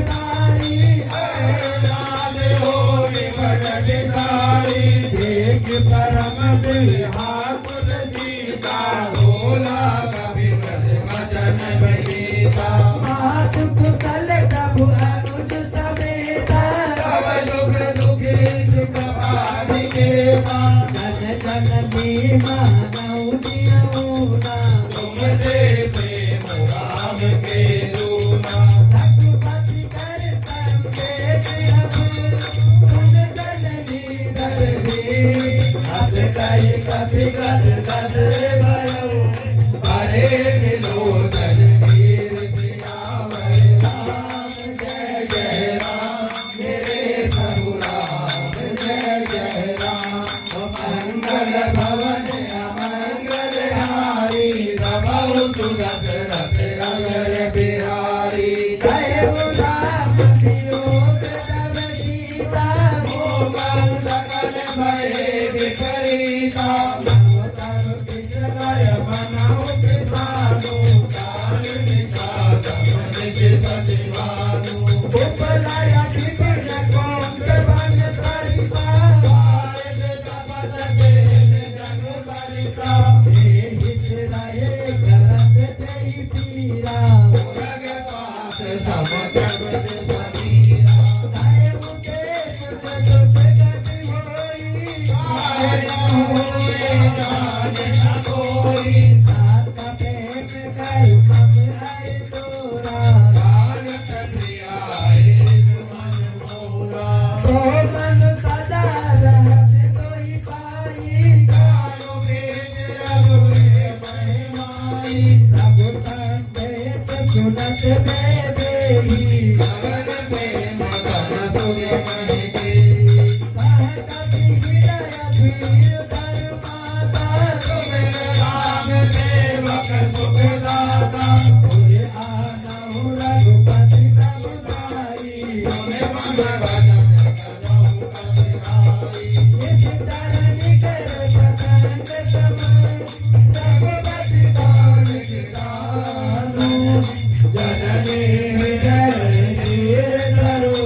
Bye. मातु कुशल प्रभु अनुज समेता जन जननी मानव जियौना रघुपति कर संदेश सुन जननी दरदी हस कई कपि गद गद भयो अरे विलोचन वीर सियावर राम जय जय राम मेरे प्रभु राम जय जय राम मंगल भवन अमंगल हारी रमौ दशरथ नगर बिहारी जय हो राम वियोग तव सीता मोहन सकल भये विपरीता तव किशोर बनाओ किसानो काल निषाद निज सचिवानो उपलया विपिन कौंत बन सरिता भारत तपत के जग बलिता हित रहे करत तेई पीरा उरग पास सब जगत समीरा आए मुकेश जगत गति होई आए न होए जाने न कोई सात प्रेम कर सब आए तोरा भारत प्रिया मन मोरा तो मन सदा रहत तोई पाई गानो बेज रघुरे महिमाई प्रभु संदेश सुनत में देही गगन प्रेम गन सुन महि देही कहत हृदय धीर धर माता तुम राम सेवक सुख दाता तुझे आनहु रघुपति प्रभु भाई तुम मन भजन करो कठिनाई इस चरण कर प्रसन्न समय रघुपति दान किसानो जननी हृदय धीर धरो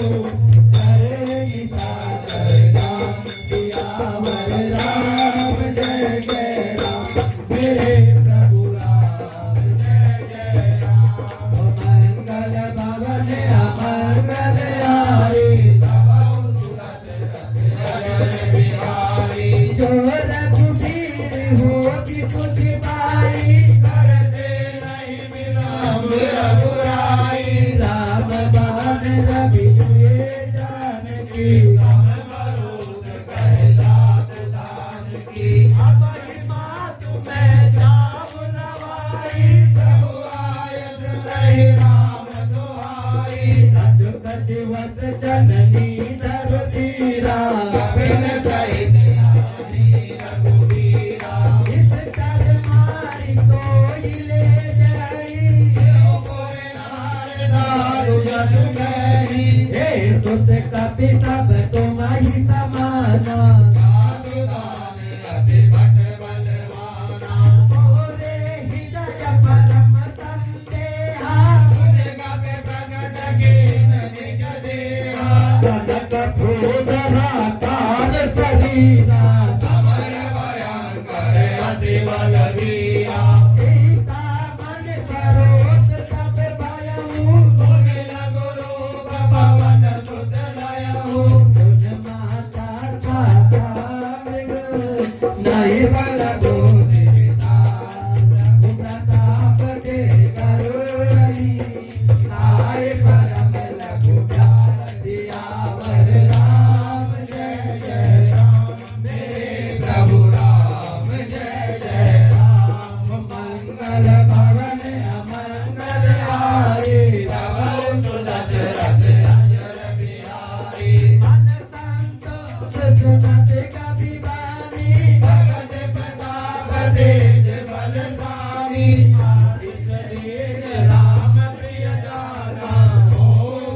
हरे निसाचर राम सियावर राम जय जय राम मेरे प्रभु राम जय जय राम मंगल भवन अमंगल हारी तवौ सुदशरथ नगर बिहारी जो रघुबीर होति सुख पाई करते नहीं विलम्ब रघुराई राम बाण रवि जुए जानकी राम मरोद कहे लात जानकी अपनी मातु मैं जाऊं नवाई प्रभु आयस नहीं राम दुहाई रघुपति वस जननी धर धीरा कपिल सहित आनी रघुबीरा इस चर मारी कोई ले जाई जो कोई नार दारु जस गई हे सुत कपि सब तुम्हारी समाना साधु दान अति भट बलवाना मोरे हृदय परम संदेहा तुझे कपि प्रगट कीन निज देहा कनक फूलना काल सरीना समर भयंकर अति बलवीरा सीता मन सरोज सब भयऊ तुझे लगु रूप पवन सुत लयऊ सुन माता माता मृग नहीं बल दूति प्रताप के करुणई आए परम लघु प्यार सियावर राम जय जय राम मेरे प्रभु राम जय जय राम मंगल भवन अमंगल हारी तवौ सुदशरथ नगर बिहारी मन संतोष सुनत कपि बानी भगत प्रताप तेज बलशाली आशीष दीन राम प्रिय जाना हो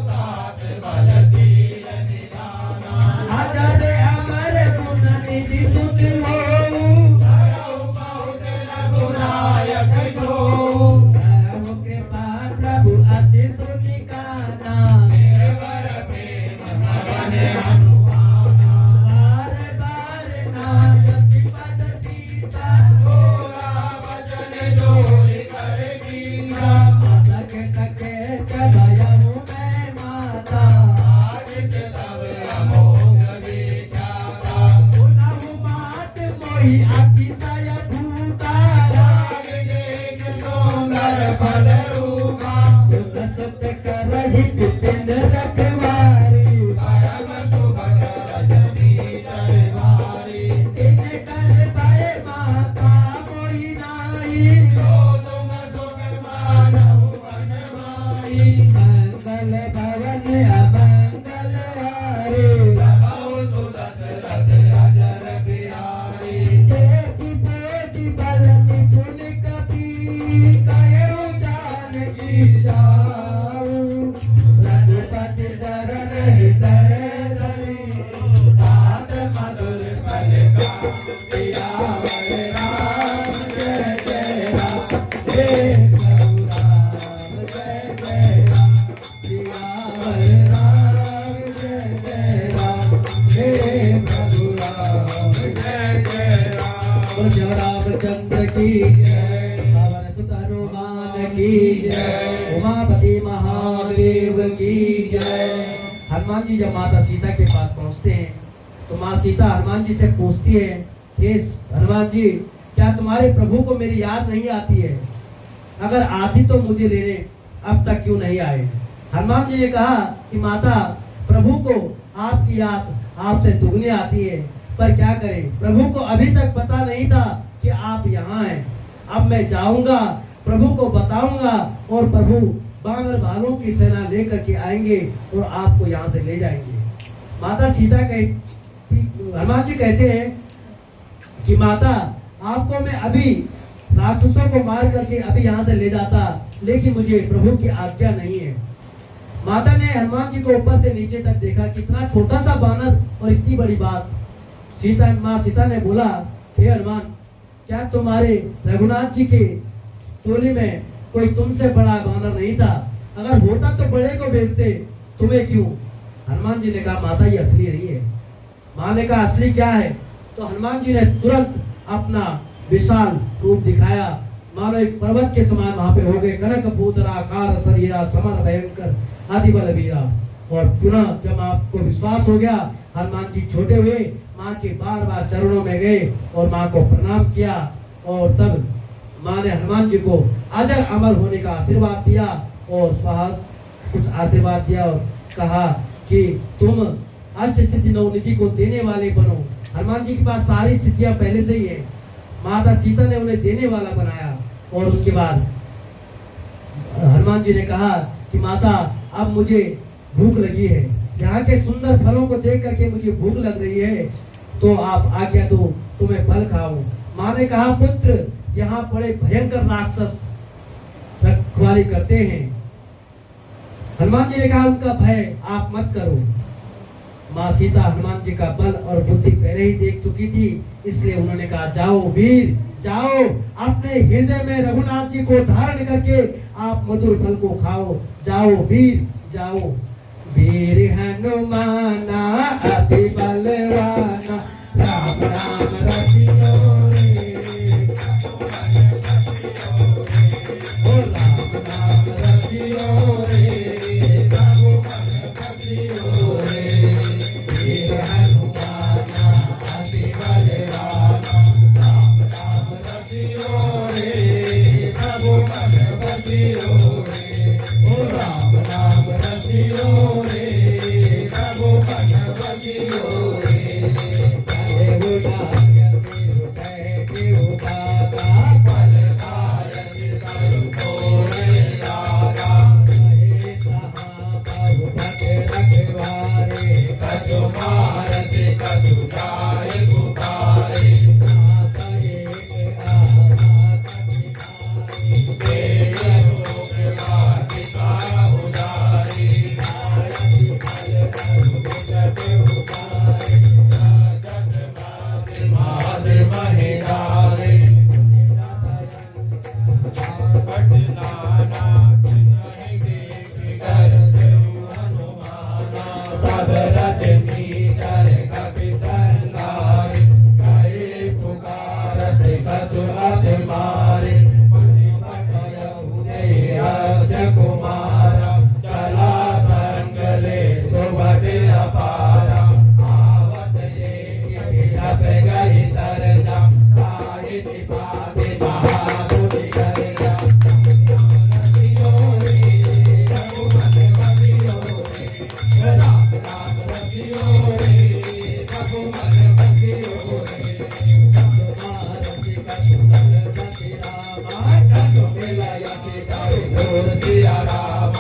तात बलशील निधाना अजर अमर गुण निधि सुत होऊ धरऊ बहुत रघुनायक सोऊ करहु कृपा प्रभु अति सुनिकाना निर्भर प्रेम भवन हनुमाना बार बार नायक पद सीसा भोला वचन जोरि कर कीसा मंगल भवन अमंगल हारी प्रभु सुदशरथ अजर बिहारी कोटि कोटि बल निपुण कपि कयो जानकी जाऊ रघुपति शरण हृदय धरि तात मधुर पल का सियावर राम जय जय राम हे प्रभु राम जय जय राम सियावर राम जय जय राम हे प्रभु राम जय जय राम जय रामचंद्र की जय पवन सुत हनुमान की जय उमापति महादेव की जय। हनुमान जी जब माता सीता के पास पहुंचते हैं तो माँ सीता हनुमान जी से पूछती है, हे हनुमान जी, क्या तुम्हारे प्रभु को मेरी याद नहीं आती है? अगर आती तो मुझे लेने अब तक क्यों नहीं आए? हनुमान जी ने कहा कि माता, प्रभु को आपकी याद आपसे दुगनी आती है, पर क्या करें, प्रभु को अभी तक पता नहीं था कि आप यहाँ हैं। अब मैं जाऊंगा, प्रभु को बताऊंगा और प्रभु बानर भालू की सेना लेकर के आएंगे और आपको यहाँ से ले जाएंगे। माता सीता हनुमान जी कहते हैं कि माता, आपको मैं अभी राक्षसों को मार करके अभी यहाँ से ले जाता, लेकिन मुझे प्रभु की आज्ञा नहीं है। माता ने हनुमान जी को ऊपर से नीचे तक देखा, कितना छोटा सा बानर और इतनी बड़ी बात। माँ सीता ने बोला, हे हनुमान, क्या तुम्हारे रघुनाथ जी के टोली में कोई तुमसे बड़ा बानर नहीं था? अगर होता तो बड़े को भेजते, तुम्हें क्यों? हनुमान जी ने कहा, माता ये असली नहीं है। माँ ने कहा, असली क्या है? तो हनुमान जी ने तुरंत अपना विशाल रूप दिखाया, मानो एक पर्वत के समान वहां पे हो गए। कनक पूतराकार शरीरा समर भयंकर आदि बल वीरा। और पुनः जब आपको विश्वास हो गया, हनुमान जी छोटे हुए माँ के बार बार चरणों में गए और माँ को प्रणाम किया। और तब माँ ने हनुमान जी को अजर अमर होने का आशीर्वाद दिया और बहुत कुछ आशीर्वाद दिया और कहा कि तुम अष्ट सिद्धि नवनिधि को देने वाले बनो। हनुमान जी के पास सारी सिद्धियां पहले से ही है, माता सीता ने उन्हें देने वाला बनाया। और उसके बाद हनुमान जी ने कहा कि माता, अब मुझे भूख लगी है, यहाँ के सुंदर फलों को देख करके मुझे भूख लग रही है, तो आप आज्ञा दो, तुम्हें फल खाओ। माँ ने कहा, पुत्र, यहाँ बड़े भयंकर राक्षस रखवाली करते हैं। हनुमान जी ने कहा, उनका भय आप मत करो। माँ सीता हनुमान जी का बल और बुद्धि पहले ही देख चुकी थी, इसलिए उन्होंने कहा, जाओ वीर, जाओ, अपने हृदय में रघुनाथ जी को धारण करके आप मधुर फल को खाओ। जाओ वीर, जाओ। वीर हनुमाना अति बलवाना, राम राम रसियो रे, ओ राम राम रसियो रे, रघुपति रसियो रे। वीर हनुमाना अति बलवाना, राम राम रसियो रे, रघुपति रसियो रे, ओ राम राम रसियो रे, रघुपति रसियो रे। चाहे बुढ़ा Rama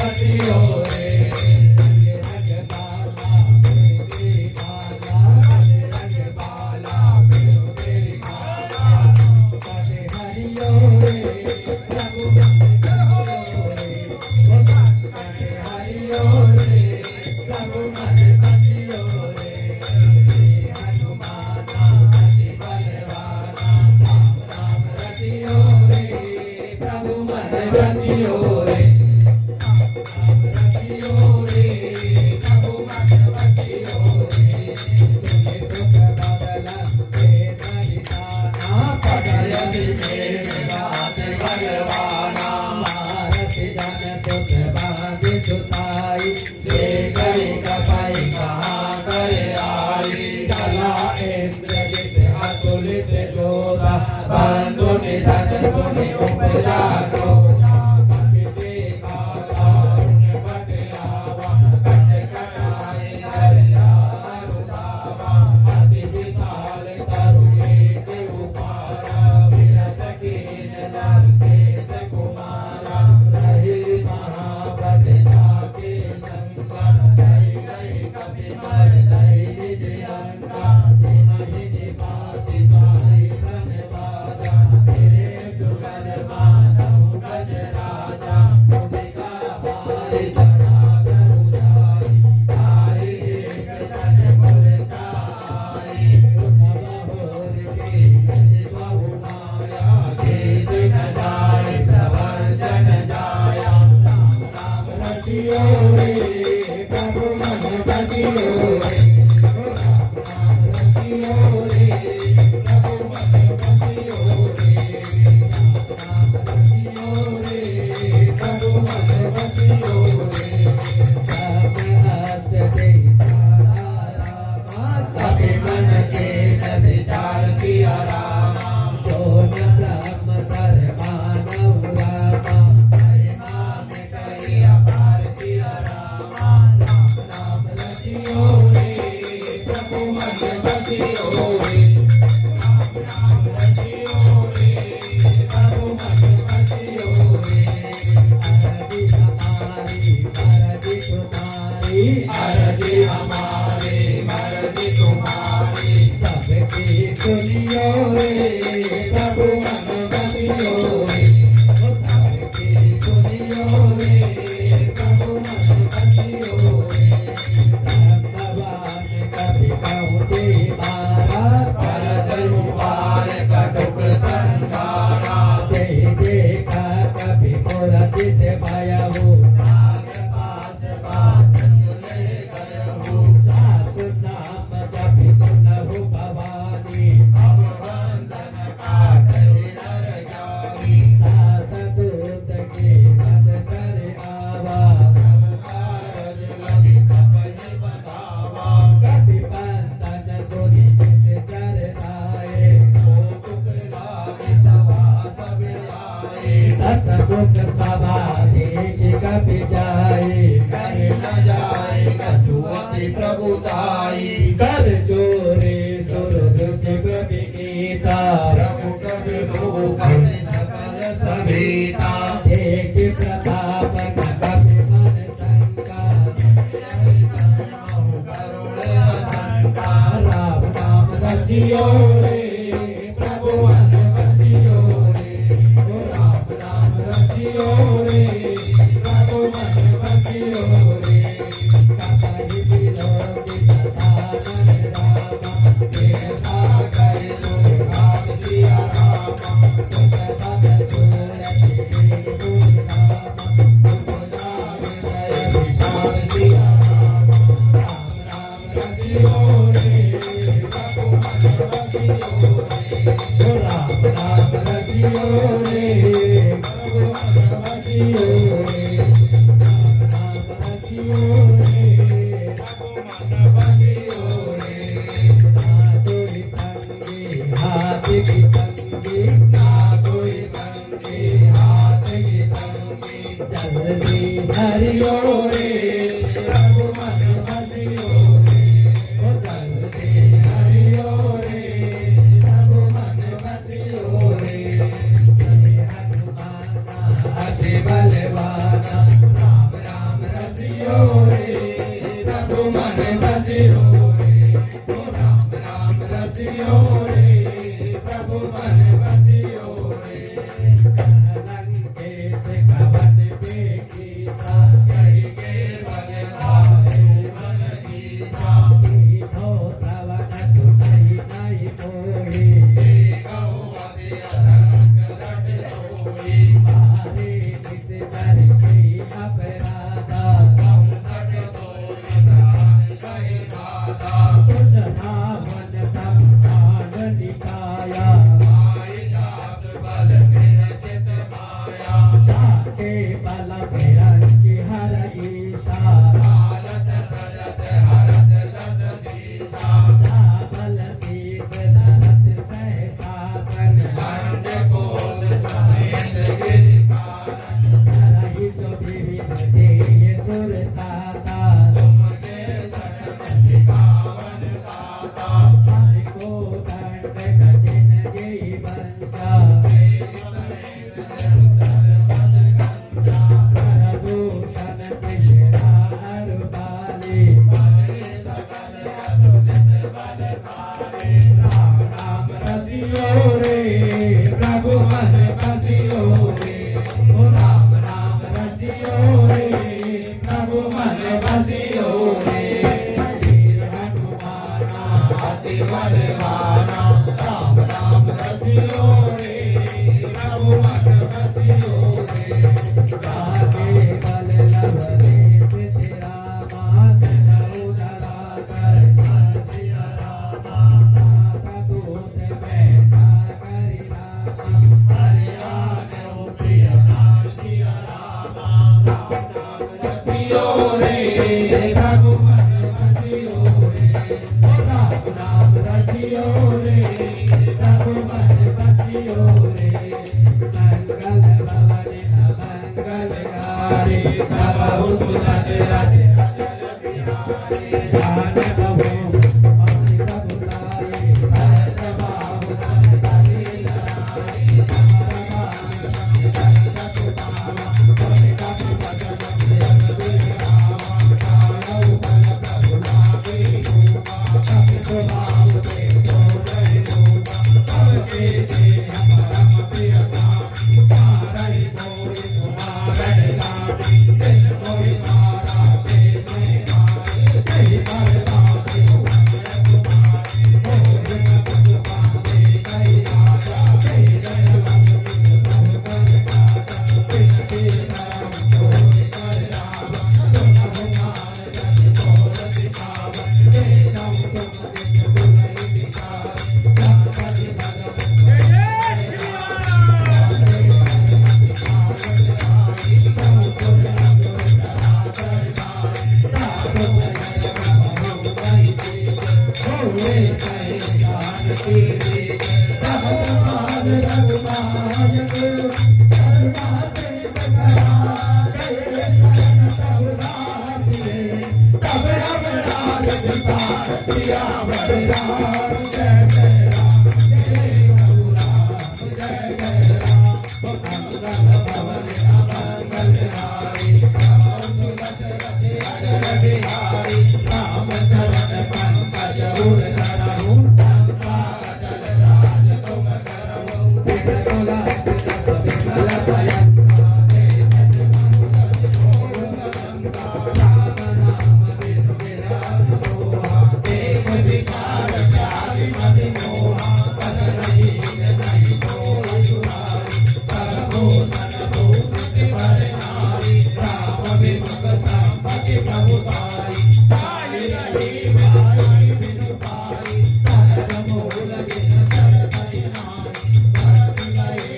बसियो रे रंग बाला मेरी बाला रंग बाला मेरी बाला कटे हरियो रे प्रभु कटे हरियो रे प्रभु मन बसियो रे हनुमाना अति बलवाना राम रतियो रे प्रभु मन बसियो रे बंधु निधन सुनि उपजा कर जोरे सुरद शिव विनीता प्रभु कवि सकल सभीता एक प्रताप कवि मन शंका राम नाम रसियो रे प्रभु मन बसियो रे राम नाम रसियो रे प्रभु मन बसियो रे कपि बिलोकी बलवाना राम राम राम रसियो रे प्रभु मन बसियो रे ओ राम राम रसियो रे प्रभु मन बसियो रे लंके से कवन बेखीसा कही के बल भावे मन ईसा मीठो श्रवण सुनई नहीं मोही गौवती असंग सट सोई मारे निज कर की अपराधा हम सट तो निधान कहे दादा सुनना मन तम प्राण निकाया माई दास बल विरचित माया जाके बल विरंचि हर ईशा हालत सजत हरत दस सीसा बल शीस धरत सहसासन खंड कोश समेत गिरिकानन धरहि जो विविध देह सुरताता तुमसे सटन सिखावन दाता हरि को दंड कठिन जेहि बंचा तेरि समेत निरंतर पद गंजा करभूषण कृष्णा अरुबाली बले सकल अतुलित बलशाली राम राम रसियो रे प्रभु मन बसियो रे ओ राम राम रसियो रे प्रभु मन बसियो रे वीर हनुमाना अति बलवाना राम राम रसियो रे प्रभु मन बसियो रे जाके बल लव देत तेरा मात उदरा कर सिया रामा सदूत बैठा करि रामा हरियाण प्रिय नासिया रामा राम नाम रसियो रे प्रभु मन बसियो रे ओ राम नाम रसियो रे प्रभु मन बसियो रे मंगल भवन मंगलकारी तबहु दशरथ अजर बिहारी जान बहु मौनि प्रभु लाए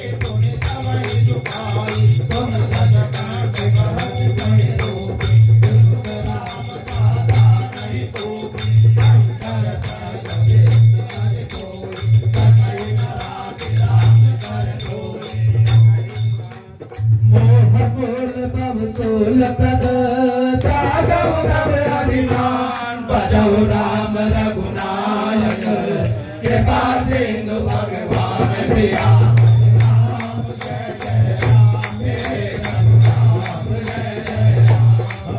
सहस्र बाहु सन करि लड़ाई राम रघुनायक कृपा सिंधु भगवान सिया राम जय जय राम मेरे प्रभु राम जय जय राम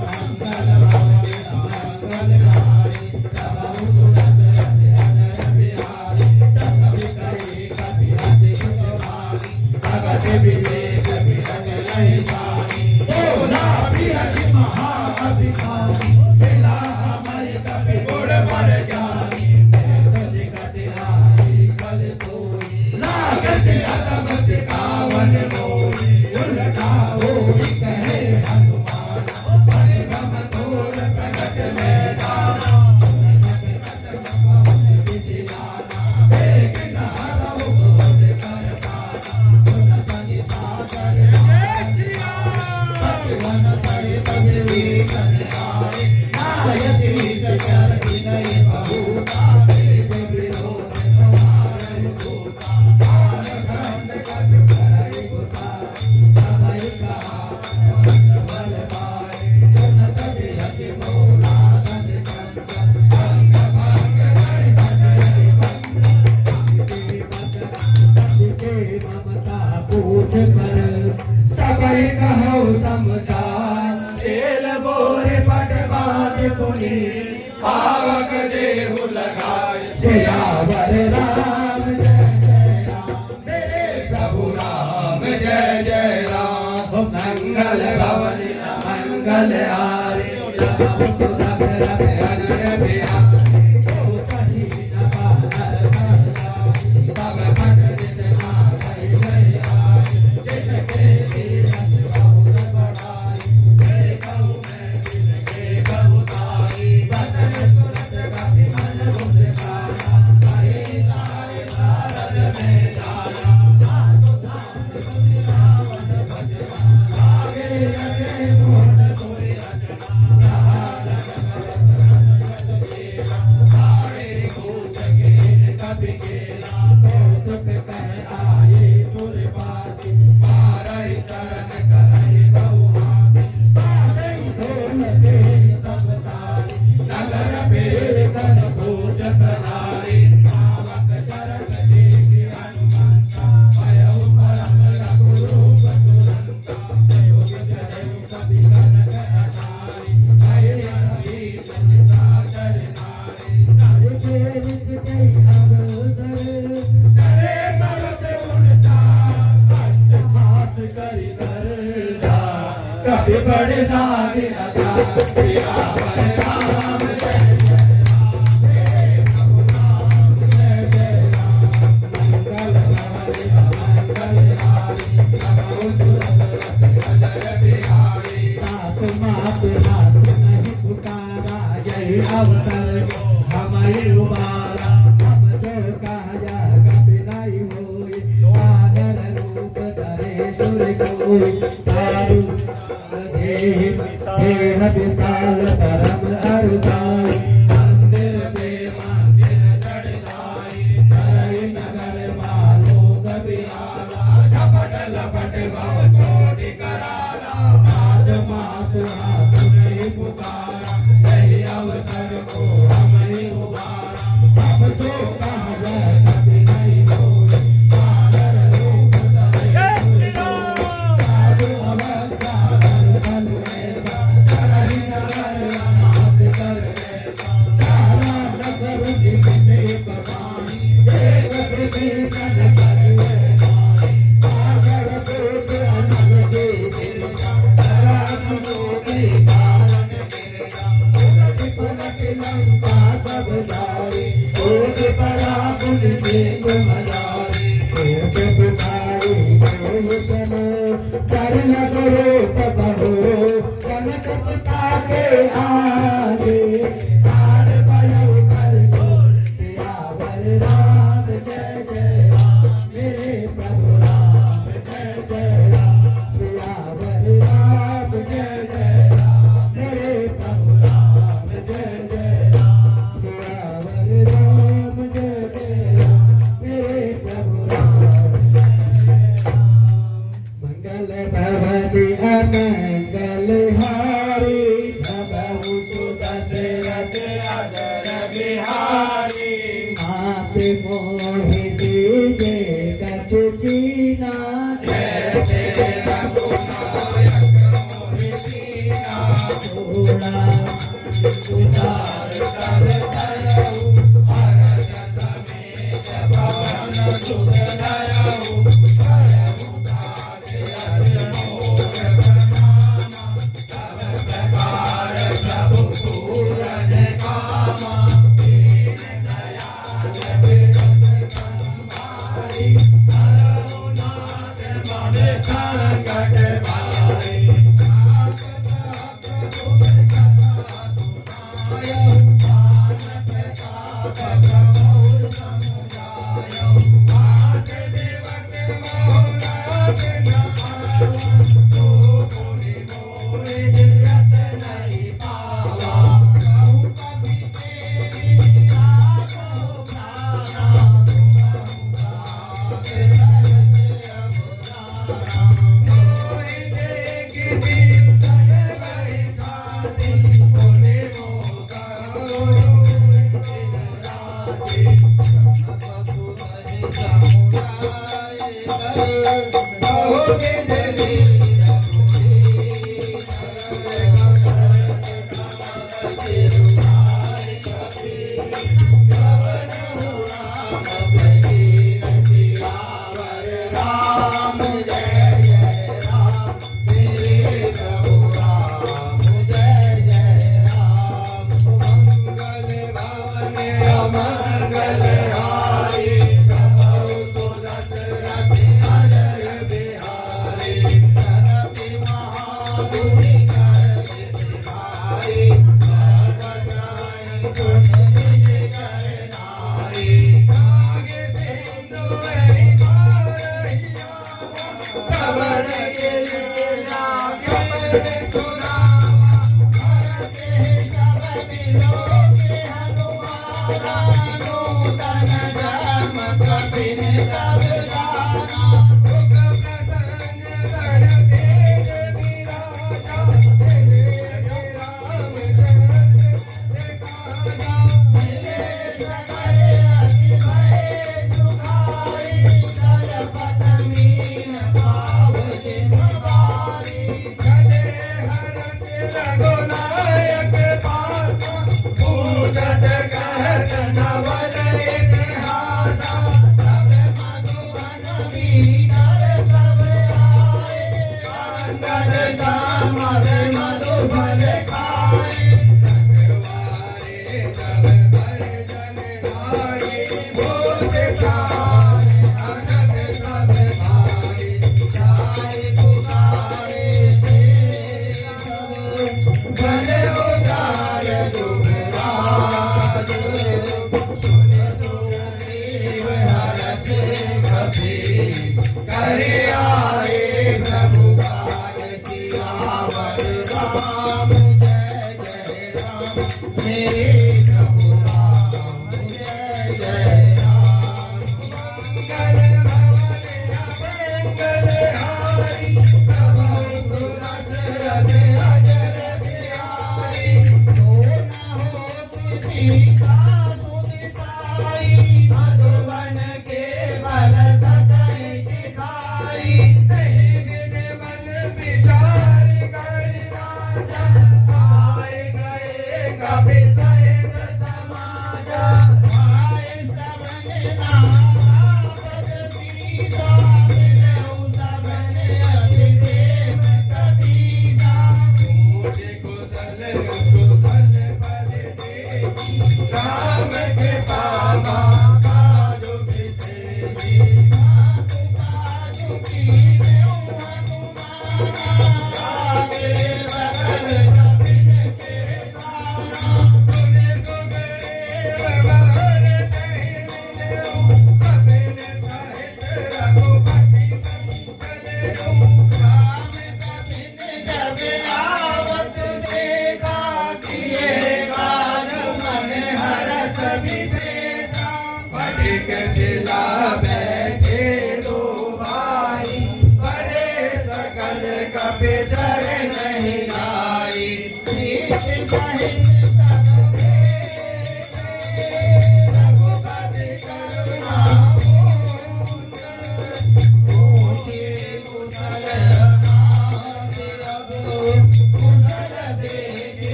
बोला बिरज महाअधिकारी मिला समय कपि गुण बर ज्ञानी कल कोई लाग से अदब सिखावन मोई उल्टा होई कहे हनुमान हरि भम तोर प्रगट में जाना सबई कहो समझान तेल बोरे पटवाद पुनी पावक देहु लगाय सियावर राम जय जय राम मेरे प्रभु राम जय जय राम मंगल भवन मंगल हारी राम दशरथ अजय बिहारी को कही न बाहर तब सकल जितना सही जय जिनके तीरथ बहुत बढ़ाई जय कहूँ मैं जिनके बहुताई बदन सुरत कपि मन मुस्काना कहे सारे भारत में जाना नाथ नाथ कपि रावण भजना आगे लगे मोहन कोई रचना सारे कूच कीन कपि केला कौतुक कह आए तुरबासी मारई चरण करई बहुहासी पारई धोन तेरी सब तारी नगर बेकन पूज प्रहारी पावक चरण देखि हनुमंता भयउ परम रघुरूप तुरंता योग जयउ कपि कनक अटारी भय अभीत निशाचर नारी नारी के निज जय अवसर चले सबत उनता अट्टहास करि कर कपि बड़े दागे अथा सियावर राम जय जय राम मेरे प्रभु राम जय जय राम मंगल भवन मंगल हारी प्रभु दशरथ अजय बिहारी नाथ मात नाथ नहीं पुकारा यही अवसर हमारी उबारा हम जो काया कपि नहीं होई आदर रूप धरे सुर कोई सारू देह विशाल परम अरुदाई मंदिर पे मंदिर चढ़ाई करई नगर वालों कभी आला झपट लपट भव कोटि कराला आज मात हाथ नहीं पुकारा यही अवसर को हम ही उबारा हम जो कहा जाए कभी नहीं होई आदर रूप धरे साधु अवस्था धन ऐसा करहि नगर अनाथ कर ऐसा चारा नगर जितने कमाई एक विभीषण कर नारी सागर दूत अनग दे गिरिया शरण मोदी कारण गिरिया उलट पलट लंका सब जारी कोट पड़ा पुन देख मजारी कोट पुकारी जो तनो चरण करो तबहो कनक सुता के आगे तार भयो कर घोर सियावर राम जय जय राम मेरे प्रभु राम जय जय राम सियावर राम जय जय राम मेरे प्रभु राम जय जय राम सियावर राम जय जय राम मेरे प्रभु राम मंगल भवति अमंगल हारी प्रभु दशरथ अजर बिहारी मात मोहि दीजे कछु चीना जैसे रघुनायक मोहि दीना थोड़ा उदार कर दयऊ हरष समेत भवन सुख दयऊ भयउ काज अति मोह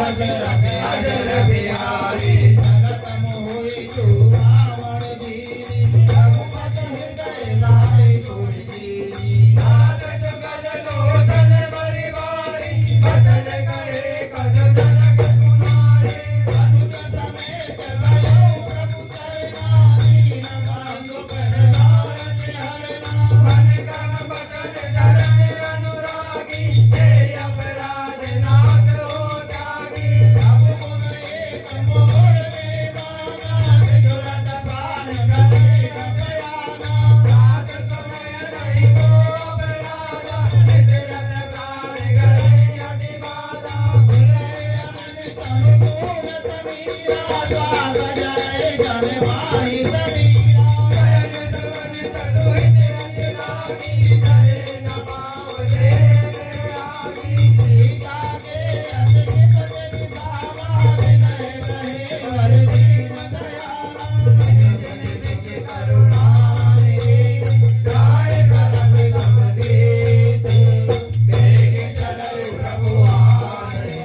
दशरथ अजर बिहारी जगत मोहि चूड़ामणि दीनी रघुपत हृदय लाए गुरजीनी नाथ जुगल लोचन परिवारी भजन करे कज जनक सुनारे अनुज समेत भयो प्रभु चरना दीन बंधु प्रहलाद हरना मन क्रम बचन चरण अनुरागी हे अपराध नाथ हो त्यागी अब गुण एक मोर में माना विदुरत प्राण करे कपयाना रात समय नहीं को अपराधा विदुरत प्राण करे अतिबाला भुले अनन तनु गुण समीरा स्वाद जय जन माहि समीरा गगन सुवन तनु हित लागी करे न पावते आगी सीता के अतिकित दिखावा विनय कहे वर दीन दयाला जन जन करुणा निधि गाय करब गंभीर कहे चलऊ प्रभु आए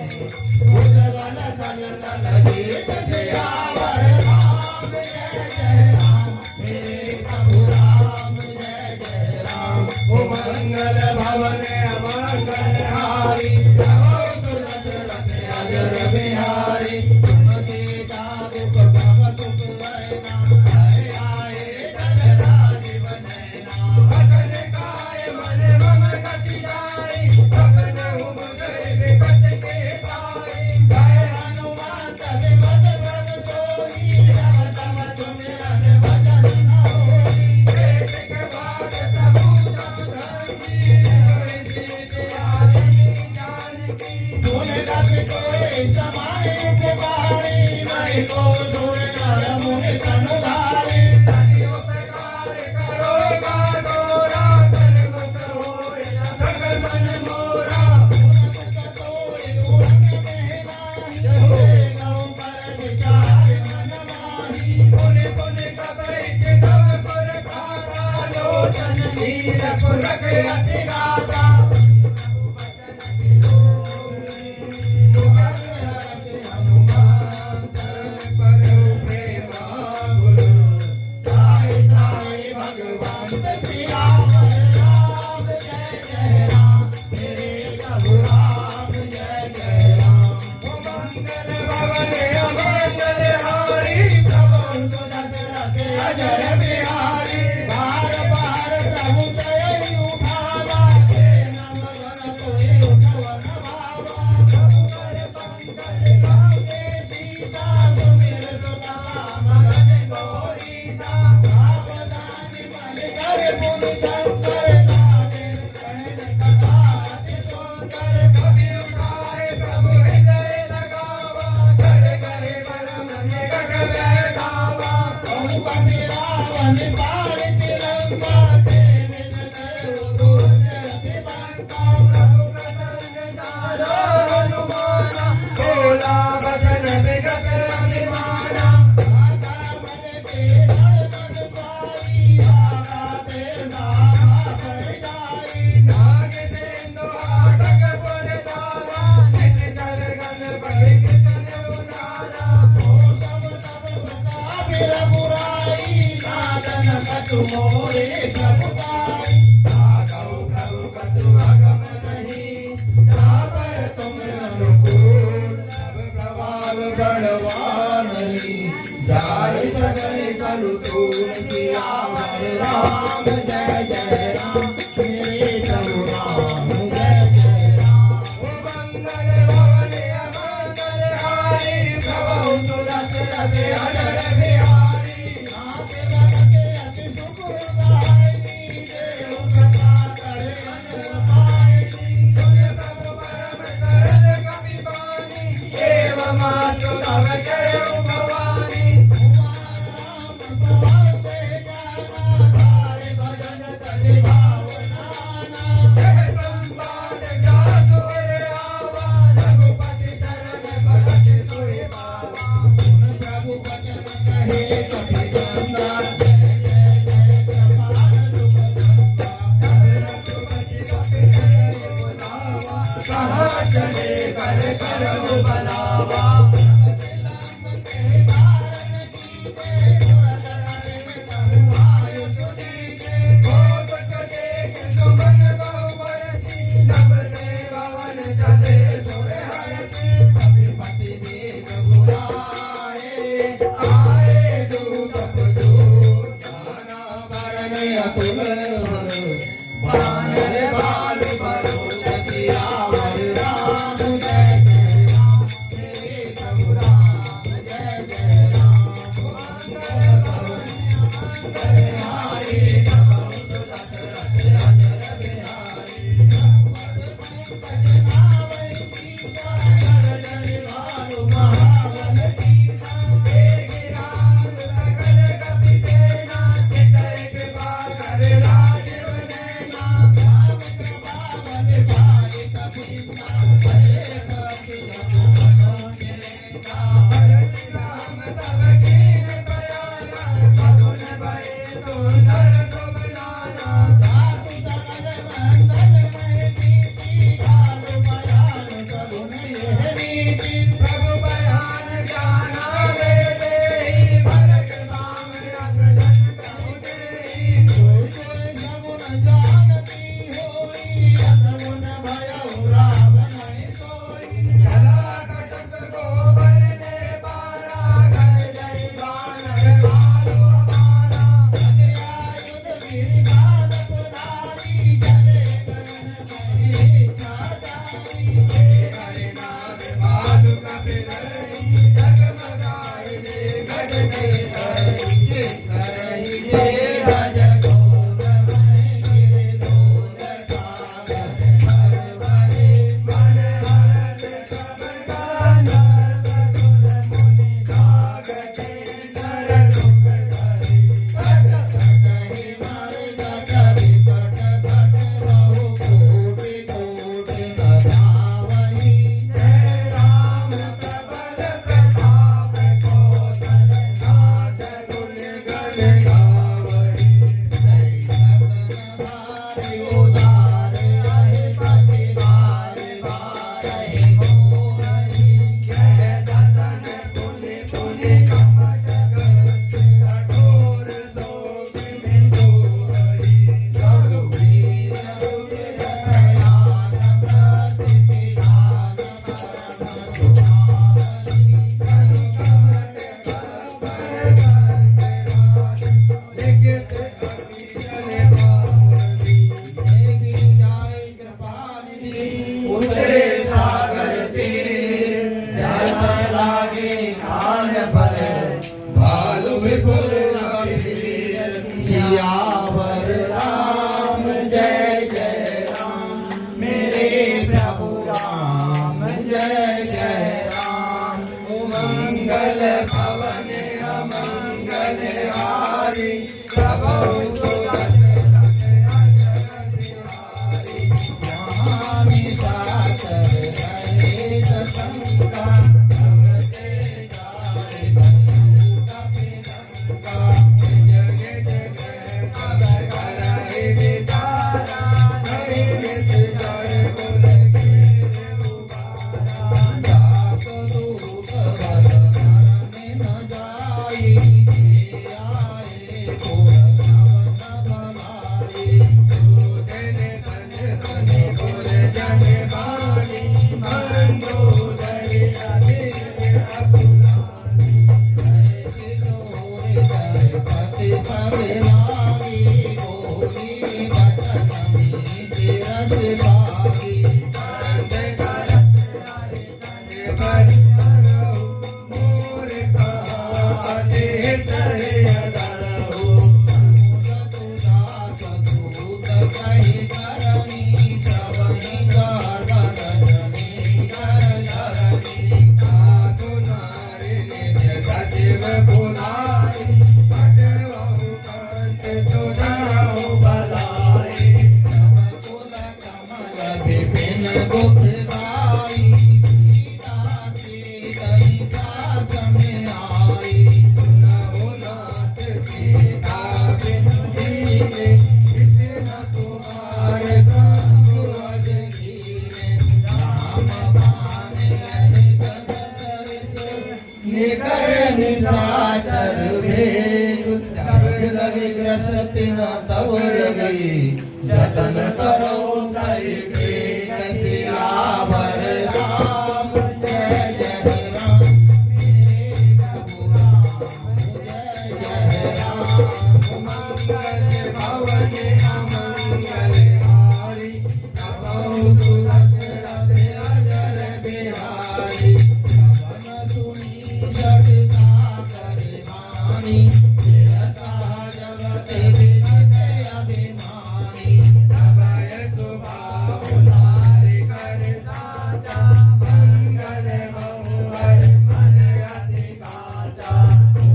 उज्जवल तन तन जीत सियावर राम जय जय राम मेरे प्रभु राम जय जय राम ओ मंगल भवन अमंगल हारी प्रभु दशरथ अजर बिहारी सुमति दुख भव सुख वैना आए आए तन राजीव नैना भजन गाय मन मम गति जाई सपन उम गए विपत के ताई जय हनुमान विपत भव सोई रव तम सुमिरन भजन न होई एक एक बार प्रभु जब धरती होई जीत आदि जानकी सुन रख कोई समाए उपकारी मैं को सुर नर मुनि तनु धारे तनियो प्रकार करो गागोरा सन्मुख होय न सकल मन मोरा मुख तोय गुण कहना जय गौ पर विचार मन माही पुन पुन कबई तव पुर खारा लोचन धीर पुरख अति गाता अजर बिहारी बार बार प्रभु जय उठावा हे नम वन कोई उठवन भावा प्रभु कर पंकज गाके सीता सुमिर सुतवा मगन गौरीसा सावधानी मन कर पुनि शंकर नागे कहन कथा अति सुंदर कवि उठाए प्रभु हृदय लगावा घर घर बर मन गग बैठावा कहु कबीर रावण पार तिरंगा के विन गयो दूर अति बंका प्रभु प्रसन्न तारो हनुमाना भोला भजन विगत अभिमाना माता मन के नर पाई आगा ते नामा पर जाई नाग सेंदु आटक पुर तारा निज जल गन बहि कितन उनारा ओ सब तब सुता बिर बुराई साधन कछु मोरे सब पाई सागौ प्रभु कछु अगम नहीं जापर तुम अनुकूल सब प्रभाव गणवानरी जाय सगय करु तूल सियावर राम जय जय राम मेरे प्रभु राम जय जय राम ओ मंगल भवन अमंगल हारी प्रभु दशरथ अजर बिहारी नाथ भगत अति सुख दायनी देव कृपा करे अनुपायनी तुझ प्रभु परम सरल कपि बानी एव मातु तव जय भवानी भजन तनि भावना जय संपाद जासुर आवा रघुपति चरण भगत तुहि पावा सुन प्रभु वचन कहे कपि नंदा जय जय जय कृपाल दुख नंदा रघुपति कपि जय बोलावा कहा चले कर करहु बनावा सियावर राम जय जय राम मेरे प्रभु राम जय जय राम मंगल भवन अमंगल हारी प्रभु निकर निशाचर भेद जग विग्रसति न तव लगी जतन करो तय के सियावर राम जय जय राम मेरे प्रभु राम जय जय राम मंगल भवन अमंगल हारी नमो तुलसीदास अजर बिहारी श्रवण सुनी जगता करे वाणी निरता जगत विनते अभिमानी सबय स्वभाव नारी कर साचा मंगल बहुवर मन अति काचा ओ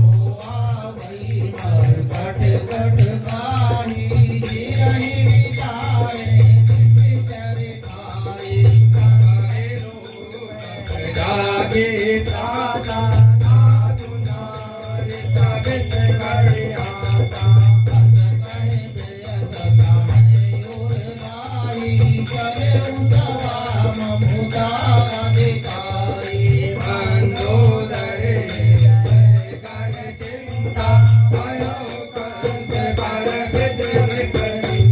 आवई मर घट घट गाही जियहि विचारे सिचर खाई कहे रूप जागे त्राता साधु नारी सबित करे आशा अस कहे बेअस गाहे उर नाई करे उतवा ममुदा अधिकारी मंदोदरे जय कर चिंता भयो कंस कर विद विकरी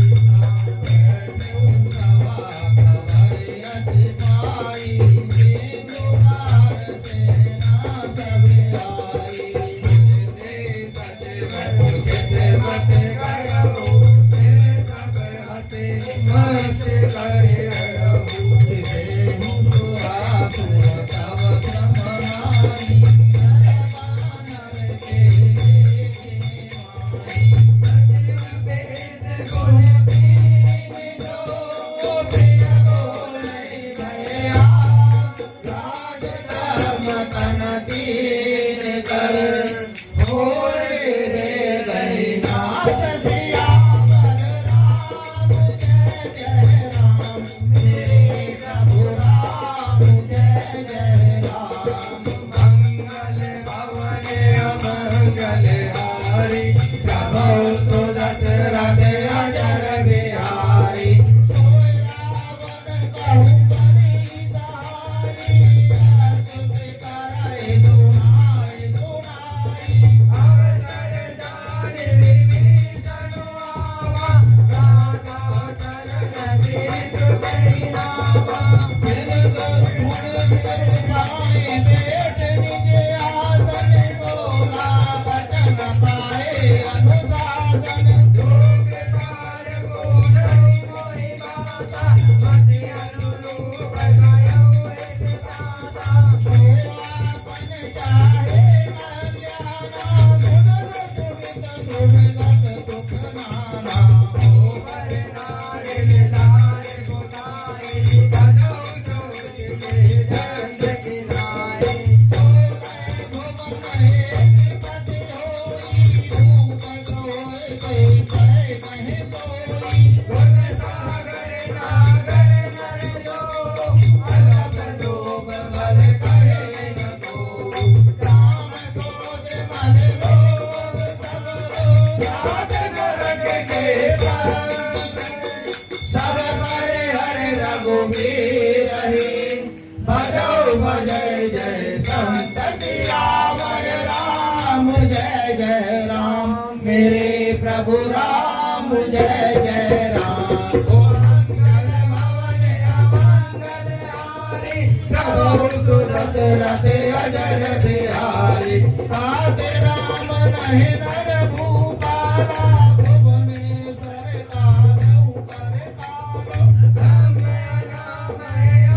जय जय संत सियावर राम जय जय राम मेरे प्रभु राम जय जय राम ओ मंगल भवन अमंगल हारी प्रभु सुदशरथ अजर बिहारी ताते राम नहि नर भूपाला भुवनेश्वर तारऊ करे तारो ब्रह्म नाम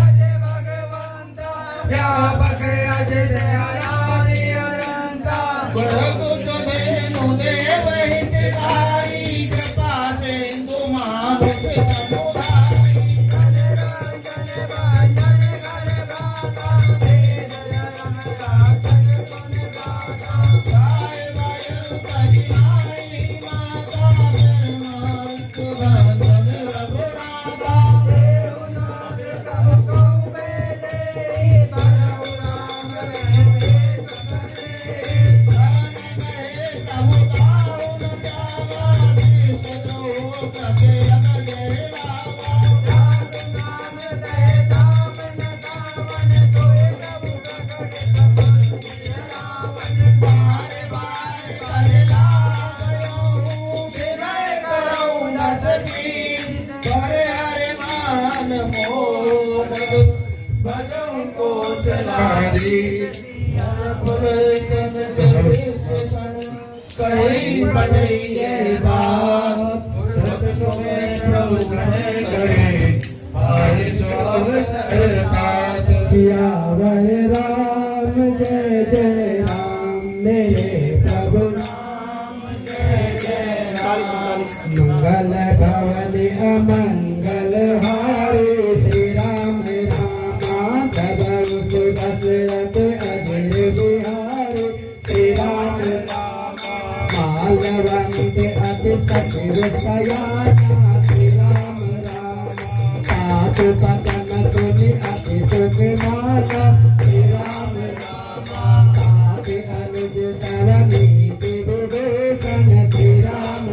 अज भगवंता व्यापक अज दयाराधि अनंता गुरुकुच धेनु देव हितकारी कृपा सिंधु मानुष तनुधारी जनरंजन भजन कर गाता वेद धर्म राजन गुण गाता गाय वायु परिहारी माता ब्रह्मास्त्र बंधन रघुनाथा देवनाथ कब कौ में दे बलऊ राम में मोह भजन को चलारी कहीं बढ़िए बात प्रभु करे सिया वै राम जय जय राम मेरे प्रभु राम जय जय राम मंगल भवन अमंगल हारे श्री राम राम धर्म सुदशरथ अजय बिहारी श्री राम मालवंत अति सचिव सयाना श्री राम साधु पतन सुनि अति सुख माना श्री राम साधु अनुज तरनी विवेकन श्री राम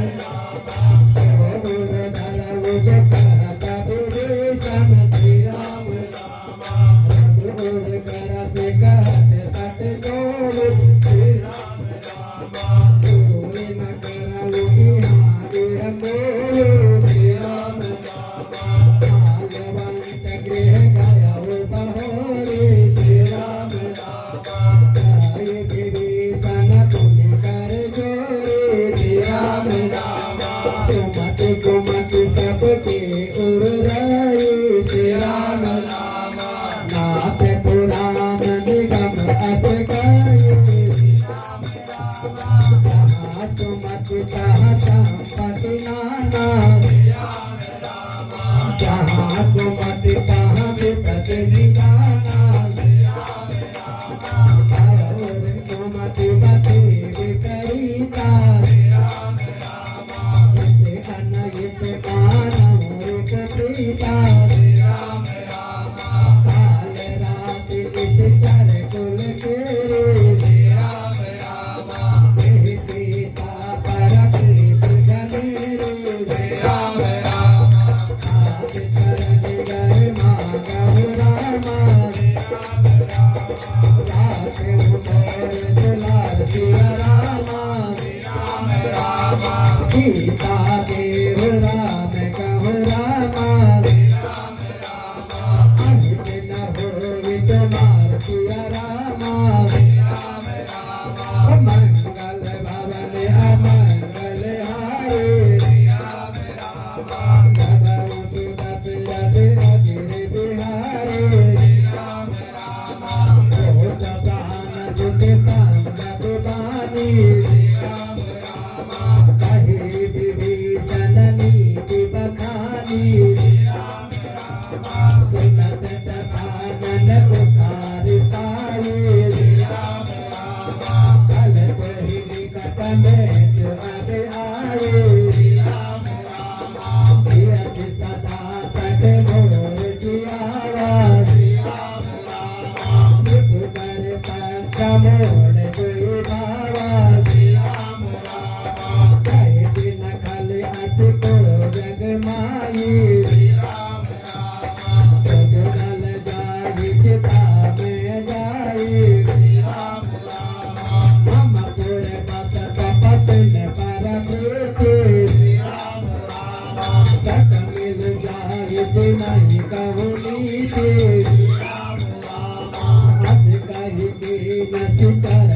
धनुज करत विवेकन श्री राम रघुवर करत कहत सत जोड़ श्री राम कोई न करऊ बिहारी बोलो श्री राम मालवंत गृह गयो बहोरी श्री राम जय विभीषण तुनि कर जोड़ी श्री राम सुमति कुमति सबके उर रही श्री राम नाथ पुराण निगम अस गए जहाँ सुमति तहाँ संपत्ति नाना जहाँ सुमति तहाँ विपद निदाना और सुमति बसे विपरीता इसे अनहित मानव सीता काल रात इस चर कुल केरे सीता पर प्रीत जनेरे सीता देव राम कहु रामा अहित न होई तुम्हार सिया रामा मंगल भवन अमंगल हारे भगवतु दशरथ अजय बिहारी भोज प्राण जुट संगत बानी कही विभीषण नीति बखानी सुनत दशानन पुकार सारे कल कोहि निकट में जो अब आए यदि सदा सद मोर जियावा मृदुबर पंख मोड़ कोई भावा कहे दिन खल अति को जग माई जल जाई चिता में जाई हम पुर पत तपन पर प्रीति सत मिल जाई बिनाई कहूनी अत कही की न सिकर